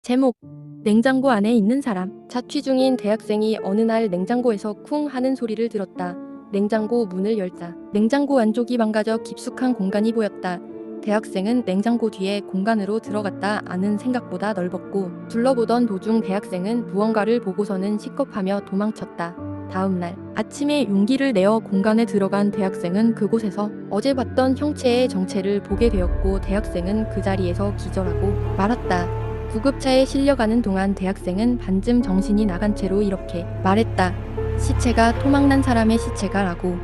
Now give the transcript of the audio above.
제목: 냉장고 안에 있는 사람. 자취 중인 대학생이 어느 날 냉장고에서 쿵 하는 소리를 들었다. 냉장고 문을 열자 냉장고 안쪽이 망가져 깊숙한 공간이 보였다. 대학생은 냉장고 뒤에 공간으로 들어갔다. 안은 생각보다 넓었고 둘러보던 도중 대학생은 무언가를 보고서는 식겁하며 도망쳤다. 다음날 아침에 용기를 내어 공간에 들어간 대학생은 그곳에서 어제 봤던 형체의 정체를 보게 되었고 대학생은 그 자리에서 기절하고 말았다. 구급차에 실려가는 동안 대학생은 반쯤 정신이 나간 채로 이렇게 말했다. 시체가 토막난 사람의 시체가 라고.